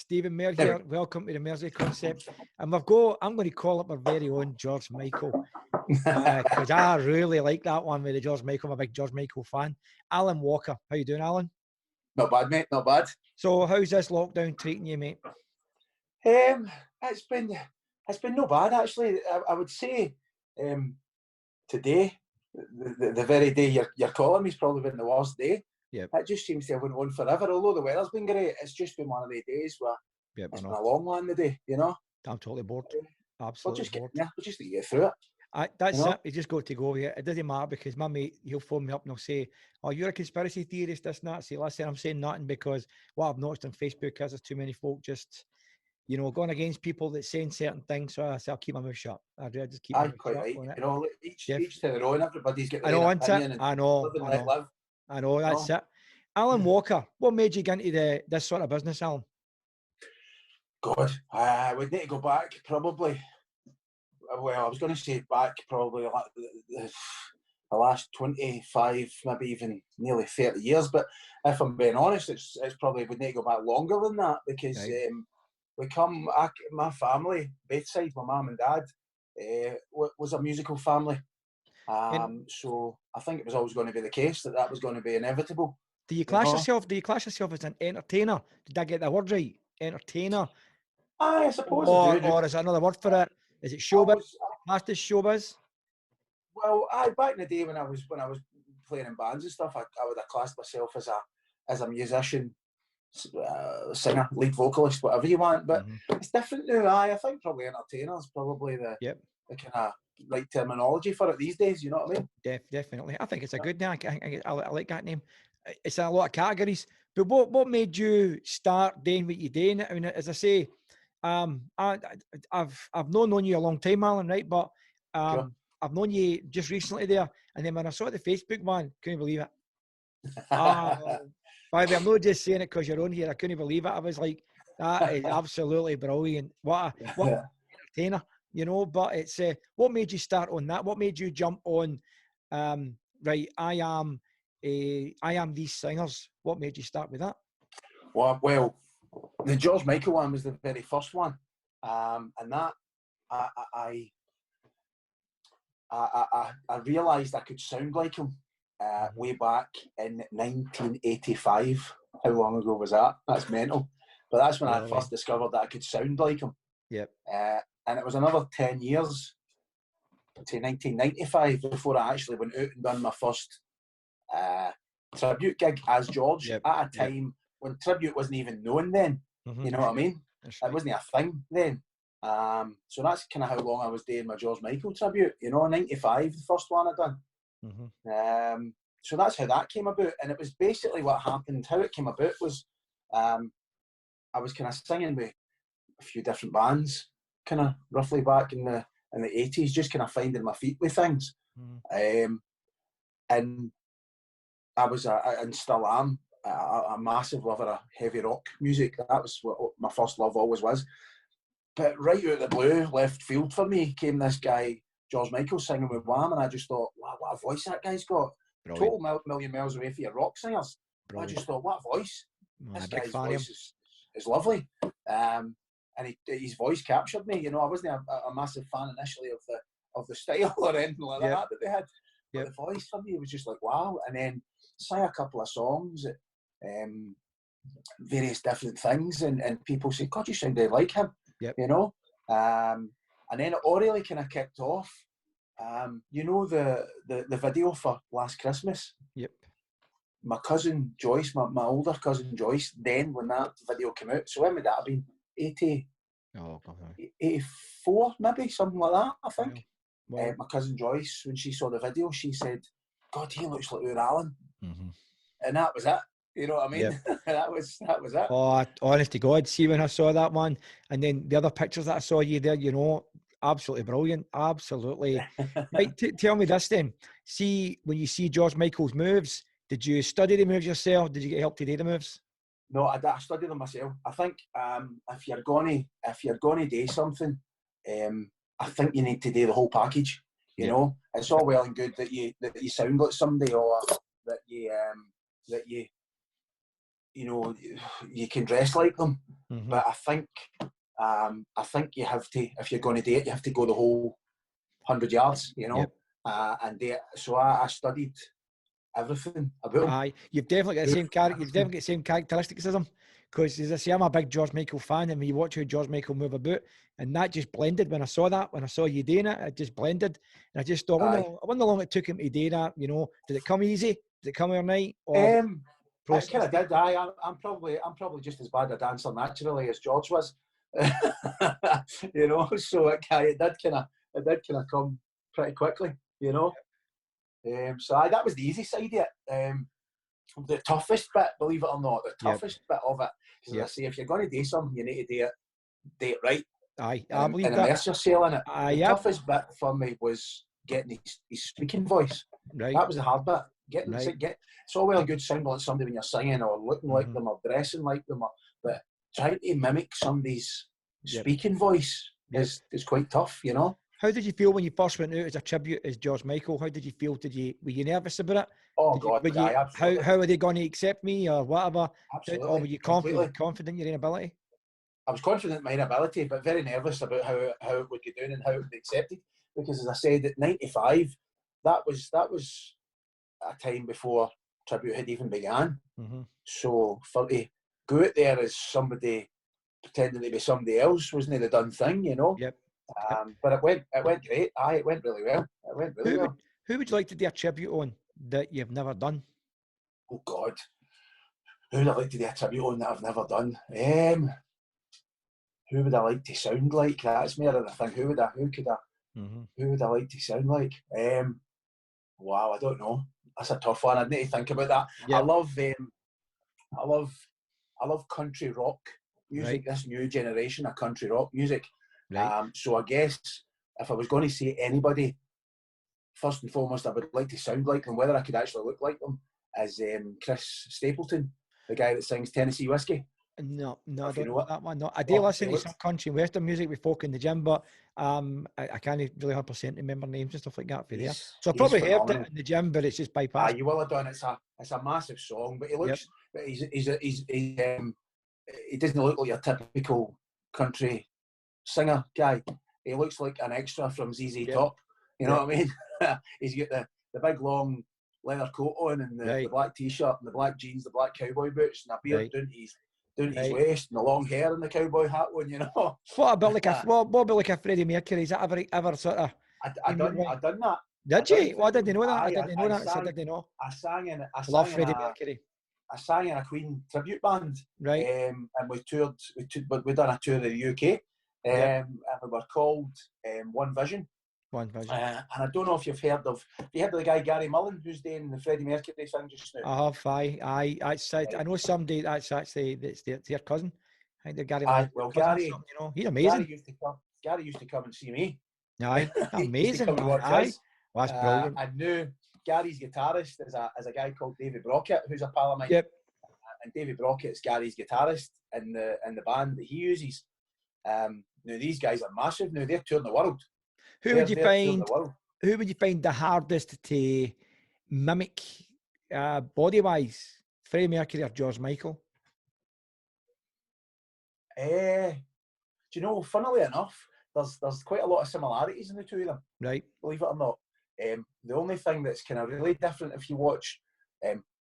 Stephen Mayer here. Welcome to the Mairsy Concept. And I'm going to call up our very own George Michael. Because I really like that one with the George Michael. I'm a big George Michael fan. Alan Walker. How you doing, Alan? Not bad, mate. Not bad. So how's this lockdown treating you, mate? It's been no bad, actually. I would say today, the very day you're calling me, is probably been the worst day. Yep. It just seems to have went on forever. Although the weather's been great, it's just been one of the days where it's been a long one today, you know. I'm totally bored. Absolutely bored. We'll just get through it. That's it. You just got to go here. It doesn't matter because my mate, he'll phone me up and he'll say, "Oh, you're a conspiracy theorist, this and that." Say, listen, I'm saying nothing because what I've noticed on Facebook is there's too many folk just, going against people that saying certain things. So I say, I'll keep my mouth shut. I'd just keep my mouth quite shut. Right. You know, each to their own. Everybody's got their own opinion. I know. I know, that's it. Alan Walker, what made you get into this sort of business, Alan? God, we'd need to go back probably. Well, I was going to say back probably the last 25, maybe even nearly 30 years. But if I'm being honest, it's probably we'd need to go back longer than that because my family, both sides, my mum and dad, was a musical family. So I think it was always going to be the case that was going to be inevitable. Do you class yourself? Do you class yourself as an entertainer? Did I get the word right? Entertainer. I suppose. Or is there another word for it? Is it showbiz? Classed as showbiz? Well, back in the day when I was playing in bands and stuff, I would have classed myself as a musician, singer, lead vocalist, whatever you want. But it's different now. I think probably entertainer is probably the kind of right terminology for it these days. You know what I mean? Definitely. I think it's a good name. I like that name. It's in a lot of categories. But what made you start doing what you're doing? I mean, as I say, I've known you a long time, Alan, right? But I've known you just recently there, and then when I saw the Facebook one, couldn't believe it. By the way, I'm not just saying it because you're on here. I couldn't believe it. I was like, that is absolutely brilliant. What an entertainer, But it's what made you start on that? What made you jump on? Right, I am these singers. What made you start with that? Well, the George Michael one was the very first one, and that I realised I could sound like him way back in 1985. How long ago was that? That's mental. But that's when I first discovered that I could sound like him. Yep. And it was another 10 years to 1995 before I actually went out and done my first tribute gig as George at a time when tribute wasn't even known then. You know what I mean? It wasn't a thing then. So that's kind of how long I was doing my George Michael tribute. 95, the first one I done. So that's how that came about, and it was basically what happened. How it came about was I was kind of singing with a few different bands, kind of roughly back in the 80s, just kind of finding my feet with things. And I was and still am a massive lover of heavy rock music. That was what my first love always was. But right out of the blue, left field for me, came this guy, George Michael, singing with Wham, and I just thought, wow, what a voice that guy's got. Brilliant. Total million miles away from your rock singers. Brilliant. I just thought, what a voice. This guy's voice is lovely. And his voice captured me. I wasn't a massive fan initially of the style or anything like that they had. But the voice for me was just like, wow. And then sang a couple of songs at various different things, and people say, God, you sounded like him. And then it all really kind of kicked off. The video for Last Christmas? Yep. My cousin Joyce, my older cousin Joyce, then when that video came out, so when would that have been? 84, maybe, something like that, I think. Wow. My cousin Joyce, when she saw the video, she said, God, he looks like your Alan. And that was it. You know what I mean? Yep. that was it. Oh, honest to God, see when I saw that one, and then the other pictures that I saw you there, absolutely brilliant. Absolutely. Right, tell me this then. See, when you see George Michael's moves, did you study the moves yourself? Did you get help to do the moves? No, I studied them myself. I think if you're gonna do something, I think you need to do the whole package. You know, it's all well and good that you sound like somebody, or that you can dress like them. But I think you have to, if you're going to do it, you have to go the whole 100 yards, you know. So I studied everything about him. Aye, you've definitely got the same character. You've definitely got the same characteristics as him. Because as I say, I'm a big George Michael fan, and when you watch how George Michael move about, and that just blended when I saw that. When I saw you doing it, it just blended, and I just thought, I wonder how long it took him to do that. You know, did it come easy? Did it come overnight? It kind of did. I'm probably just as bad a dancer naturally as George was. You know, so it did kind of come pretty quickly. You know, so that was the easy side of it. The toughest bit, believe it or not, the toughest bit of it, because I say, if you're going to do something, you need to do it right. Aye, I believe that. And immerse yourself in it. The toughest bit for me was getting his speaking voice. Right. That was the hard bit. It's all well and good sounding like somebody when you're singing or looking like them or dressing like them, but trying to mimic somebody's speaking voice is quite tough, you know. How did you feel when you first went out as a tribute as George Michael? How did you feel? Were you nervous about it? Oh God, absolutely. How are they going to accept me or whatever? Absolutely. Or were you confident in your own ability? I was confident in my own ability, but very nervous about how it would get down and how it would be accepted. Because as I said, at 95, that was a time before tribute had even began. So for to go out there as somebody pretending to be somebody else wasn't the done thing, you know. But it went great. It went really well. Who would you like to do a tribute on that you've never done? Oh God, who would I like to do a tribute on that I've never done? Who would I like to sound like? That's more of the thing. Who would I like to sound like? Wow, I don't know. That's a tough one. I'd need to think about that. I love country rock music. This new generation of country rock music. So I guess if I was going to say anybody, first and foremost, I would like to sound like them. Whether I could actually look like them is Chris Stapleton, the guy that sings Tennessee Whiskey. No, I don't know that one. No, I do listen to some country and western music with folk in the gym, but I can't really 100% remember names and stuff like that for there. So I probably heard it in the gym, but it's just bypassed. You will have done. It's a massive song, but he looks. But he doesn't look like your typical country singer guy. He looks like an extra from ZZ Top. You know what I mean? He's got the big long leather coat on and the black t-shirt and the black jeans, the black cowboy boots, and a beard down to his waist, and the long hair and the cowboy hat on, you know. What about like a Freddie Mercury? Is that ever sort of? I done that. Did you? Well, I didn't know that. I didn't know that. I didn't know. I love Freddie Mercury. I sang in a Queen tribute band, right? And we toured. We done a tour of the UK, and we were called One Vision. One Vision. And I don't know if you've heard of the guy Gary Mullen who's doing the Freddie Mercury thing just now. I know somebody that's their cousin. I think they're Gary Mullen. Well, Gary, you know, he's amazing. Gary used to come and see me. Aye, amazing. Well, that's brilliant. I knew Gary's guitarist is a guy called Davy Brockett, who's a pal of mine. Yep. And Davy Brockett's Gary's guitarist in the band that he uses. Now these guys are massive. Now they're touring the world. Who would you find the hardest to mimic body-wise? Freddie Mercury or George Michael? Do you know, funnily enough, there's quite a lot of similarities in the two of them. Right. Believe it or not. The only thing that's kind of really different, if you watch,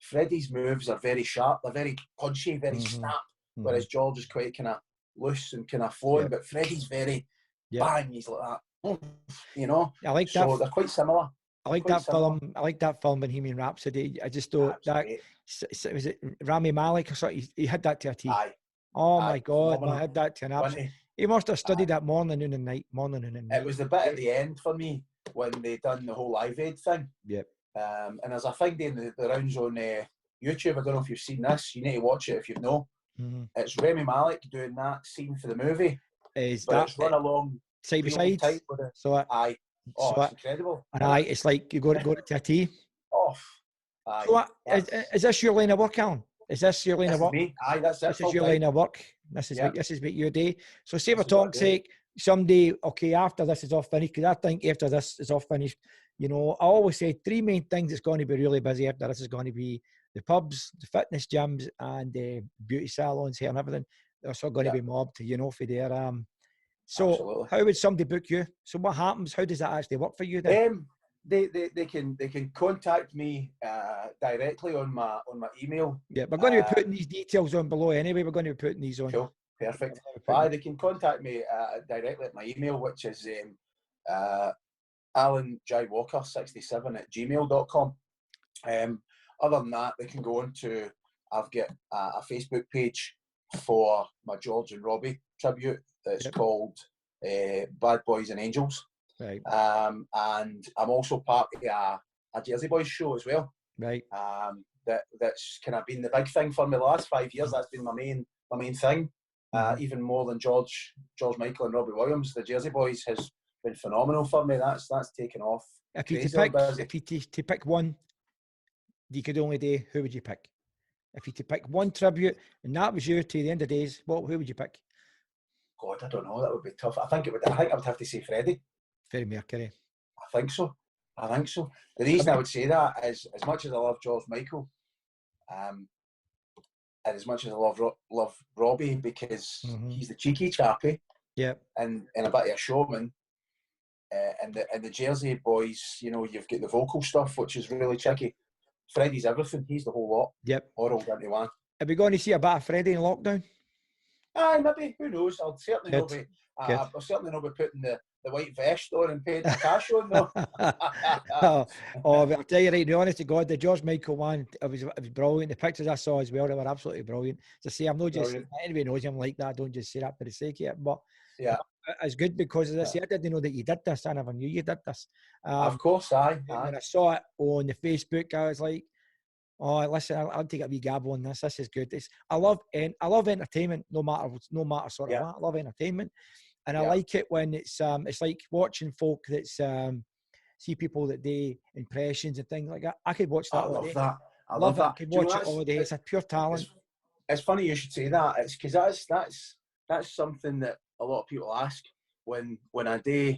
Freddie's moves are very sharp, they're very punchy, very snap, whereas George is quite kind of loose and kind of flowing, but Freddie's very bang, he's like that. You know, I like that. So they're quite similar. I like that film. I like that film, Bohemian Rhapsody. I just thought that was it Rami Malek or something. He had that to a T. My God, I had that to an absolute. He must have studied that morning, noon, and night. It was the bit at the end for me when they done the whole Live Aid thing. Yep. And there's a thing doing the rounds on YouTube. I don't know if you've seen this. You need to watch it if you know. It's Rami Malek doing that scene for the movie. Is but that it's run along side by side? So it's incredible. And it's like you go to a T. Aye. So is this your line of work, Alan? Is this your line of work? Me. Aye, that's it. This is your line of work. This is what you do. So say for talk's sake, someday, okay, after this is all finished, because I think after this is all finished, you know, I always say 3 main things that's going to be really busy after this is going to be the pubs, the fitness gyms, and beauty salons here and everything. they're still going to be mobbed, you know, for there. So Absolutely. how would somebody book you? So what happens? How does that actually work for you then? They can contact me directly on my email. Yeah, we're going to be putting these details on below anyway. We're going to be putting these on. Cool, perfect. But they can contact me directly at my email, which is alanjwalker67@gmail.com. Other than that, they can go on to, I've got a Facebook page for my George and Robbie tribute that's called Bad Boys and Angels. Right. And I'm also part of a Jersey Boys show as well. Right. That's kind of been the big thing for me the last 5 years. That's been my main thing. Even more than George Michael and Robbie Williams, the Jersey Boys has been phenomenal for me. That's taken off. If you to pick one, you could only do, who would you pick? If you to pick one tribute, and that was you to the end of days, who would you pick? God, I don't know. That would be tough. I think I would have to say Freddie. Freddie Mercury. I think so. The reason I would say that is, as much as I love George Michael, and as much as I love Robbie, because he's the cheeky chappy, and a bit of a showman, and the Jersey Boys, you know, you've got the vocal stuff, which is really tricky. Freddie's everything. He's the whole lot. All rolled into one. Are we going to see a bit of Freddie in lockdown? Aye, maybe. Who knows? I'll certainly not be. I'll certainly not be putting the white vest on and paying the cash on though. I'll tell you right now, honest to God, the George Michael one, it was brilliant. The pictures I saw as well, they were absolutely brilliant. To say, I'm not just anybody knows him like that. I don't just say that for the sake of it, but it's good because, as I say, I didn't know that you did this. I never knew you did this. Of course, aye. When I saw it on the Facebook, I was like, oh, listen, I'll take a wee gab on this. This is good. I love entertainment, no matter sort of what. I love entertainment, and I like it when it's like watching folk that's see people that do impressions and things like that. I could watch that all day. I love that. I could watch it all day. It's a pure talent. It's funny you should say that. It's because that's something that a lot of people ask when I do,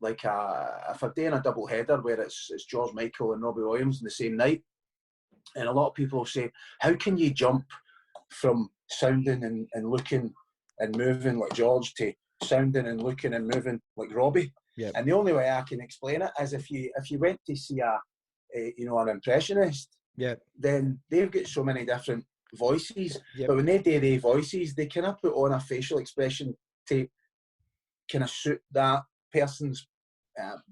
like if I'm doing a double header where it's George Michael and Robbie Williams in the same night. And a lot of people say, how can you jump from sounding and looking and moving like George to sounding and looking and moving like Robbie? And the only way I can explain it is if you went to see an impressionist, then they've got so many different voices. But when they do their voices, they kind of put on a facial expression to kind of suit that person's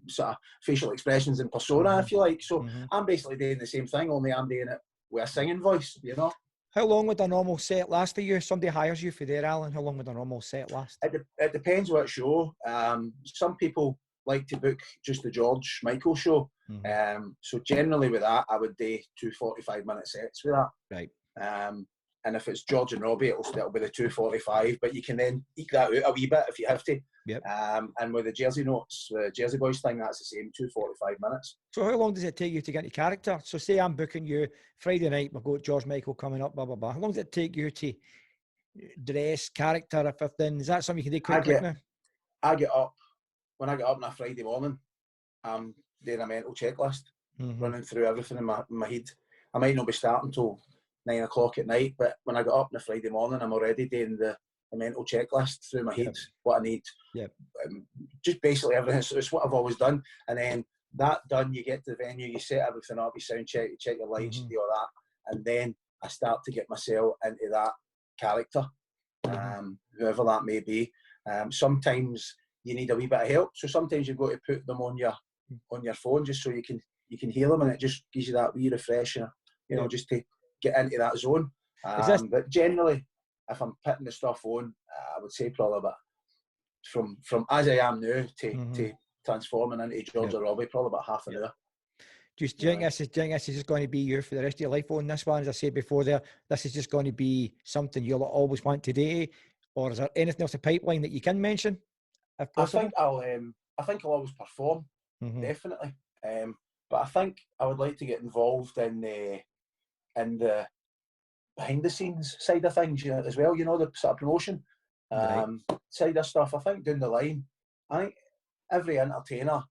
sort of facial expressions and persona, if you like. So I'm basically doing the same thing, only I'm doing it with a singing voice, you know. How long would a normal set last for you? Somebody hires you for there, Alan. How long would a normal set last? It depends what show. Some people like to book just the George Michael show. So generally with that, I would do 2 45-minute sets with that. Right. And if it's George and Robbie, it'll be the 2:45, but you can then eke that out a wee bit if you have to. And with the Jersey Notes, the Jersey Boys thing, that's the same, 2 45 minutes. So how long does it take you to get into character? So say I'm booking you Friday night, we've got George Michael coming up, blah, blah, blah. How long does it take you to dress, character, if then? Is that something you can do quick now? When I get up on a Friday morning, I'm doing a mental checklist, running through everything in my head. I might not be starting till 9 o'clock at night, but when I get up on a Friday morning, I'm already doing the mental checklist through my head, what I need. Just basically everything. So it's what I've always done. And then that done, you get to the venue, you set everything up, you sound check, you check your lights, you do all that. And then I start to get myself into that character, whoever that may be. Sometimes you need a wee bit of help. So sometimes you've got to put them on your phone just so you can hear them, and it just gives you that wee refresher, just to get into that zone. But generally, if I'm putting the stuff on, I would say probably about from as I am now to transforming into George or Robbie, probably about half an hour. Do you think this is just going to be you for the rest of your life on this one? As I said before there, this is just going to be something you'll always want to do? Or is there anything else in the pipeline that you can mention? If possible? I think I'll always perform, definitely. But I think I would like to get involved in the behind the scenes side of things as well, the sort of promotion side of stuff. I think down the line, I think every entertainer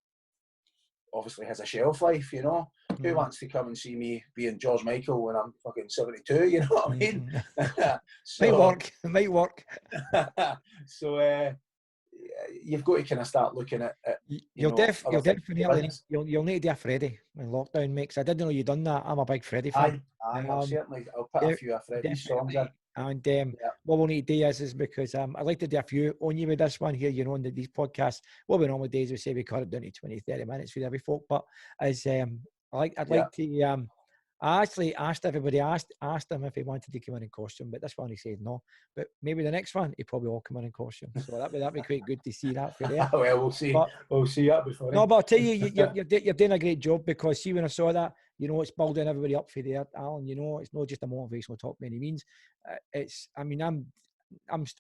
obviously has a shelf life, Who wants to come and see me being George Michael when I'm fucking 72? You know what I mean? So, might work. So you've got to kind of start looking at you'll definitely you'll need to do a Freddie when lockdown makes. I didn't know you'd done that. I'm a big Freddie fan. I'll put a few of Freddie's songs in. And what we'll need to do is because I'd like to do a few on you with this one here, you know, on these podcasts. What we normally do is we say we cut it down to 20, 30 minutes for every folk, but as I'd like to I actually asked everybody, asked them if he wanted to come in costume, but this one he said no. But maybe the next one he probably will come in costume. So that'd be quite good to see that for there. Well, we'll see. We'll see that before. No, but I'll tell you, you're doing a great job, because see, when I saw that, you know, it's building everybody up for there, Alan. You know, it's not just a motivational talk by any means. I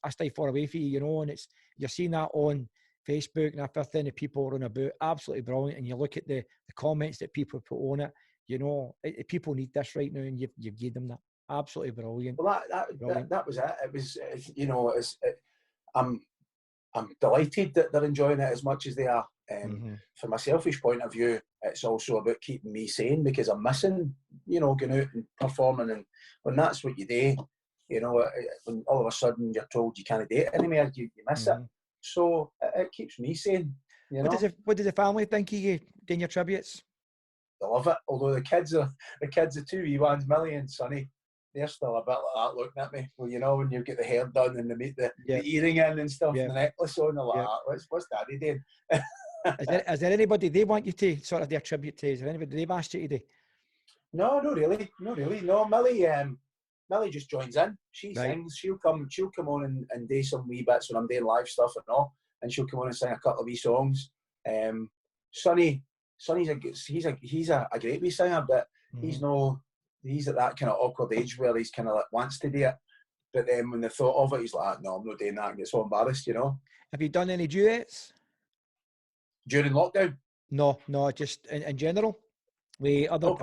stay far away from you, you know, and you're seeing that on Facebook and everything. The people are on about absolutely brilliant, and you look at the comments that people put on it. You know, people need this right now, and you've given them that. Absolutely brilliant. Well, that was it. It was, you know, I'm delighted that they're enjoying it as much as they are. From a selfish point of view, it's also about keeping me sane, because I'm missing, you know, going out and performing. And when that's what you do, you know, when all of a sudden you're told you can't do it anymore, you miss it. So it keeps me sane. You know? What does the family think of you doing your tributes? They love it. Although the kids are two wee ones, Millie and Sonny, they're still a bit like that looking at me. Well, you know, when you get the hair done and they meet the earring in and stuff, and the necklace on, they're like, what's Daddy doing? Is there anybody they want you to sort of do a tribute to? Is there anybody they've asked you to do? No, not really. No, Millie just joins in. She sings. She'll come on and do some wee bits when I'm doing live stuff and all, and she'll come on and sing a couple of wee songs. Sonny's a great wee singer, but he's at that kind of awkward age where he's kind of like wants to do it, but then when the thought of it, he's like, no, I'm not doing that, and gets so embarrassed, you know. Have you done any duets during lockdown? No, just in general. We other I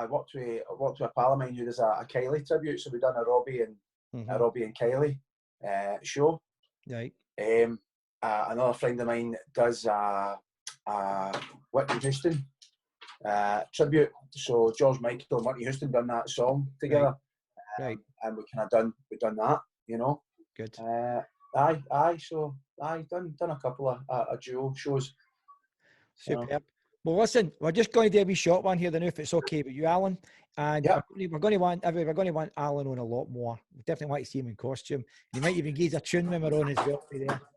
worked with a pal of mine who does a Kylie tribute, so we done a Robbie and Kylie show. Right. Another friend of mine does a Whitney Houston tribute. So George Michael and Whitney Houston done that song together. Right. And we done that, you know. Good. So done a couple of duo shows. Superb. You know. Well, listen, we're just going to do a wee short one here, then, if it's okay with you, Alan. And we're going to want Alan on a lot more. We definitely want to see him in costume. You might even give us a tune when we're on as well.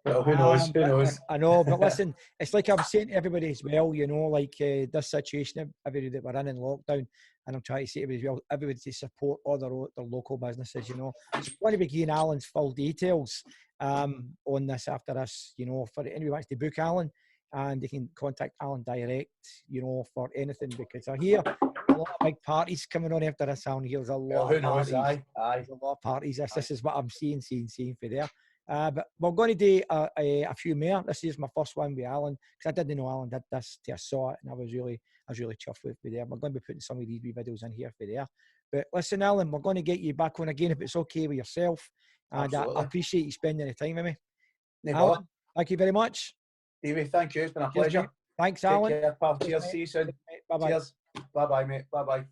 Well, who knows? I know, but listen, it's like I'm saying to everybody as well, you know, like this situation, everybody that we're in lockdown, and I'm trying to say to everybody as well, everybody to support all their local businesses, you know. So I'm going to be giving Alan's full details on this after this, you know, for anybody who wants to book Alan. And they can contact Alan direct, you know, for anything, because I hear a lot of big parties coming on after this. Alan, there's a lot of parties. There's a lot of parties. This is what I'm seeing for there. But we're going to do a few more. This is my first one with Alan, because I didn't know Alan did this till I saw it, and I was really chuffed with there. We're going to be putting some of these wee videos in here for there. But listen, Alan, we're going to get you back on again if it's okay with yourself. And I appreciate you spending the time with me. Alan, thank you very much. Davey, thank you. It's been a pleasure. Thanks, Alan. Take care, pal. Cheers. See you soon. Bye-bye. Cheers. Bye-bye, mate. Bye-bye.